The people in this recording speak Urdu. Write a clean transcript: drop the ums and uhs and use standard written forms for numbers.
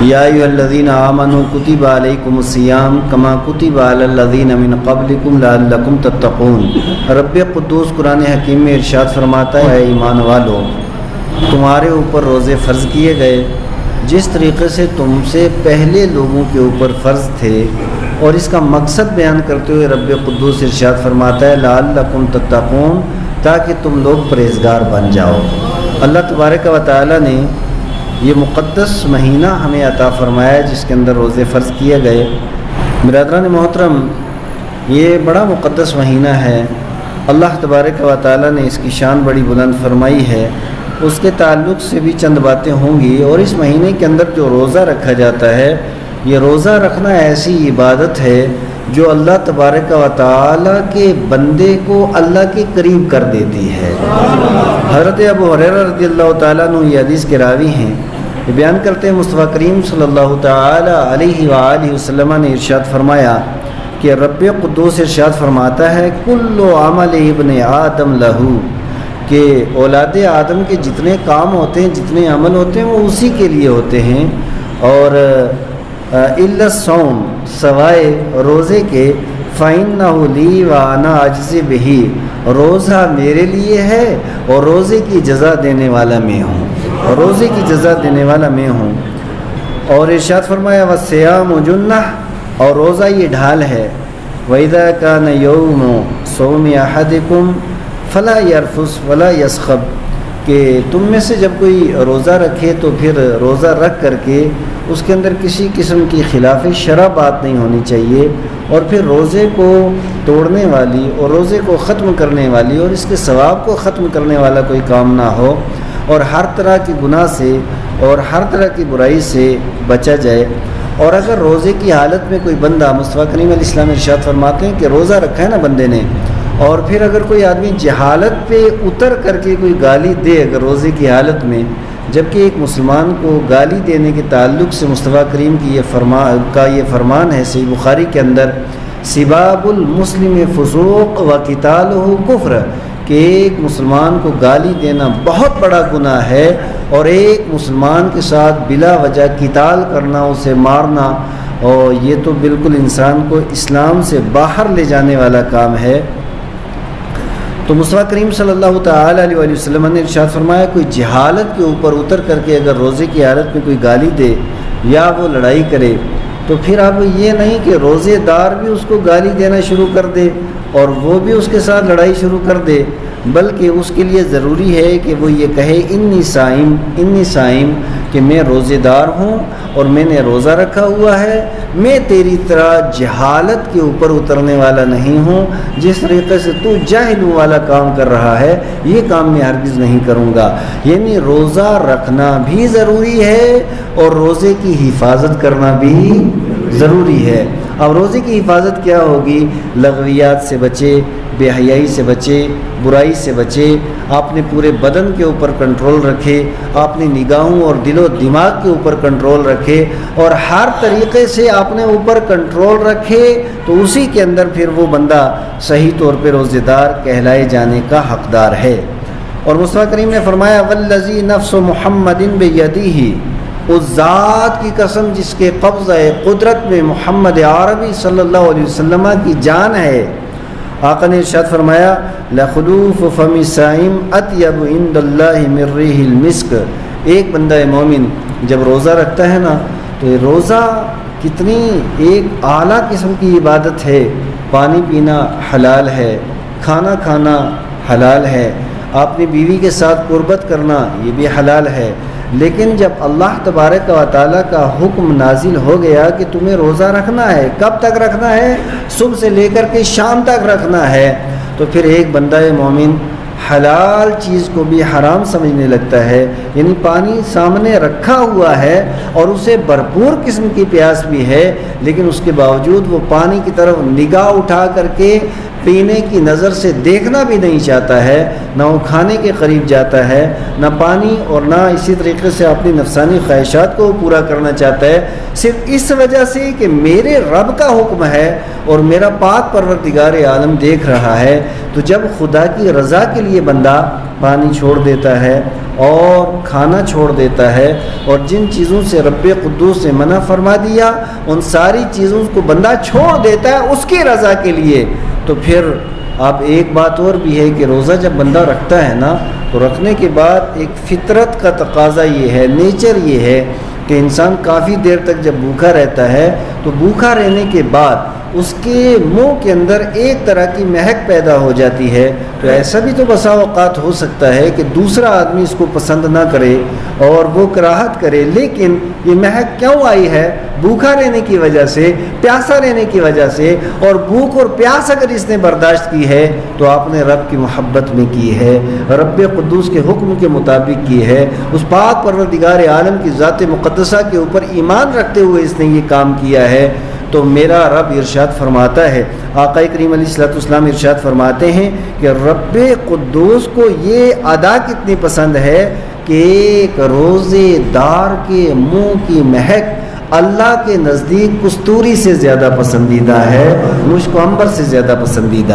یا ایھا الذین آمنوا کتب علیکم الصیام کما کتب علی الذین من قبلکم لعلکم تتقون۔ رب قدوس قرآن حکیم میں ارشاد فرماتا ہے، اے ایمان والو، تمہارے اوپر روزے فرض کیے گئے جس طریقے سے تم سے پہلے لوگوں کے اوپر فرض تھے، اور اس کا مقصد بیان کرتے ہوئے رب قدوس ارشاد فرماتا ہے لعلکم تتقون، تاکہ تم لوگ پرہیزگار بن جاؤ۔ اللہ تبارک و تعالی نے یہ مقدس مہینہ ہمیں عطا فرمایا جس کے اندر روزے فرض کیے گئے۔ برادران محترم، یہ بڑا مقدس مہینہ ہے، اللہ تبارک و تعالی نے اس کی شان بڑی بلند فرمائی ہے۔ اس کے تعلق سے بھی چند باتیں ہوں گی، اور اس مہینے کے اندر جو روزہ رکھا جاتا ہے، یہ روزہ رکھنا ایسی عبادت ہے جو اللہ تبارک و تعالی کے بندے کو اللہ کے قریب کر دیتی ہے۔ حضرت ابو ہریرہ رضی اللہ تعالیٰ عنہ یہ حدیث کے راوی ہیں، یہ بیان کرتے ہیں مصطفیٰ کریم صلی اللہ تعالی علیہ وآلہ وسلم نے ارشاد فرمایا کہ رب قدوس ارشاد فرماتا ہے کل عمل ابن آدم لہو، کہ اولاد آدم کے جتنے کام ہوتے ہیں، جتنے عمل ہوتے ہیں، وہ اسی کے لیے ہوتے ہیں، اور الا الصوم، سوائے روزے کے، فإنہ لی وأنا أجزی بہ، روزہ میرے لیے ہے اور روزے کی جزا دینے والا میں ہوں، روزے کی جزا دینے والا میں ہوں۔ اور ارشاد فرمایا والصیام جنہ، اور روزہ یہ ڈھال ہے، وإذا كان یوم صوم أحدکم فلا یرفث ولا یسخب، کہ تم میں سے جب کوئی روزہ رکھے تو پھر روزہ رکھ کر کے اس کے اندر کسی قسم کی خلاف شرع بات نہیں ہونی چاہیے، اور پھر روزے کو توڑنے والی اور روزے کو ختم کرنے والی اور اس کے ثواب کو ختم کرنے والا کوئی کام نہ ہو، اور ہر طرح کی گناہ سے اور ہر طرح کی برائی سے بچا جائے۔ اور اگر روزے کی حالت میں کوئی بندہ، مصطفیٰ کریم علیہ السلام ارشاد فرماتے ہیں کہ روزہ رکھا ہے نا بندے نے، اور پھر اگر کوئی آدمی جہالت پہ اتر کر کے کوئی گالی دے اگر روزے کی حالت میں، جبکہ ایک مسلمان کو گالی دینے کے تعلق سے مصطفیٰ کریم کی یہ فرمان ہے صحیح بخاری کے اندر، سباب المسلم فسوق و قتالہ کفر، کہ ایک مسلمان کو گالی دینا بہت بڑا گناہ ہے، اور ایک مسلمان کے ساتھ بلا وجہ قتال کرنا، اسے مارنا، اور یہ تو بالکل انسان کو اسلام سے باہر لے جانے والا کام ہے۔ تو مصطفیٰ کریم صلی اللہ تعالی علیہ وآلہ وسلم نے ارشاد فرمایا کوئی جہالت کے اوپر اتر کر کے اگر روزے کی حالت میں کوئی گالی دے یا وہ لڑائی کرے، تو پھر اب یہ نہیں کہ روزے دار بھی اس کو گالی دینا شروع کر دے اور وہ بھی اس کے ساتھ لڑائی شروع کر دے، بلکہ اس کے لیے ضروری ہے کہ وہ یہ کہے انی صائم، کہ میں روزے دار ہوں اور میں نے روزہ رکھا ہوا ہے، میں تیری طرح جہالت کے اوپر اترنے والا نہیں ہوں، جس طریقے سے تو جاہل والا کام کر رہا ہے یہ کام میں ہرگز نہیں کروں گا۔ یعنی روزہ رکھنا بھی ضروری ہے اور روزے کی حفاظت کرنا بھی ضروری ہے۔ اب روزے کی حفاظت کیا ہوگی؟ لغویات سے بچے، بے حیائی سے بچے، برائی سے بچے، آپ نے پورے بدن کے اوپر کنٹرول رکھے، آپ نے نگاہوں اور دل و دماغ کے اوپر کنٹرول رکھے، اور ہر طریقے سے آپ نے اوپر کنٹرول رکھے تو اسی کے اندر پھر وہ بندہ صحیح طور پہ روزے دار کہلائے جانے کا حقدار ہے۔ اور مصطفیٰ کریم نے فرمایا والذی نفس محمد بیدہ، اس ذات کی قسم جس کے قبضہ قدرت میں محمد عربی صلی اللہ علیہ وسلم کی جان ہے، آقا نے ارشاد فرمایا لخلوف فم الصائم اطیب عند اللہ من ریح المسک، ایک بندہ مومن جب روزہ رکھتا ہے نا تو یہ روزہ کتنی ایک اعلیٰ قسم کی عبادت ہے۔ پانی پینا حلال ہے، کھانا کھانا حلال ہے، اپنی بیوی کے ساتھ قربت کرنا یہ بھی حلال ہے، لیکن جب اللہ تبارک و تعالیٰ کا حکم نازل ہو گیا کہ تمہیں روزہ رکھنا ہے، کب تک رکھنا ہے؟ صبح سے لے کر کے شام تک رکھنا ہے، تو پھر ایک بندہ مومن حلال چیز کو بھی حرام سمجھنے لگتا ہے۔ یعنی پانی سامنے رکھا ہوا ہے اور اسے بھرپور قسم کی پیاس بھی ہے، لیکن اس کے باوجود وہ پانی کی طرف نگاہ اٹھا کر کے پینے کی نظر سے دیکھنا بھی نہیں چاہتا ہے، نہ وہ کھانے کے قریب جاتا ہے، نہ پانی، اور نہ اسی طریقے سے اپنی نفسانی خواہشات کو پورا کرنا چاہتا ہے، صرف اس وجہ سے کہ میرے رب کا حکم ہے اور میرا پاک پروردگار عالم دیکھ رہا ہے۔ تو جب خدا کی رضا کے لیے بندہ پانی چھوڑ دیتا ہے اور کھانا چھوڑ دیتا ہے، اور جن چیزوں سے رب قدوس نے منع فرما دیا ان ساری چیزوں کو بندہ چھوڑ دیتا ہے اس کی رضا کے لیے، تو پھر آپ ایک بات اور بھی ہے کہ روزہ جب بندہ رکھتا ہے نا تو رکھنے کے بعد ایک فطرت کا تقاضا یہ ہے، نیچر یہ ہے کہ انسان کافی دیر تک جب بھوکا رہتا ہے تو بھوکا رہنے کے بعد اس کے منہ کے اندر ایک طرح کی مہک پیدا ہو جاتی ہے، تو ایسا بھی تو بسا اوقات ہو سکتا ہے کہ دوسرا آدمی اس کو پسند نہ کرے اور وہ کراہت کرے، لیکن یہ مہک کیوں آئی ہے؟ بھوکا رہنے کی وجہ سے، پیاسا رہنے کی وجہ سے، اور بھوک اور پیاس اگر اس نے برداشت کی ہے تو آپ نے رب کی محبت میں کی ہے، رب قدوس کے حکم کے مطابق کی ہے، اس پاک پروردگار عالم کی ذات مقدسہ کے اوپر ایمان رکھتے ہوئے اس نے یہ کام کیا ہے، تو میرا رب ارشاد فرماتا ہے، آقا کریم علیہ الصلوۃ والسلام ارشاد فرماتے ہیں کہ رب قدوس کو یہ ادا کتنی پسند ہے کہ ایک روزے دار کے منہ کی مہک اللہ کے نزدیک کستوری سے زیادہ پسندیدہ ہے، مشک و عنبر سے زیادہ پسندیدہ ہے۔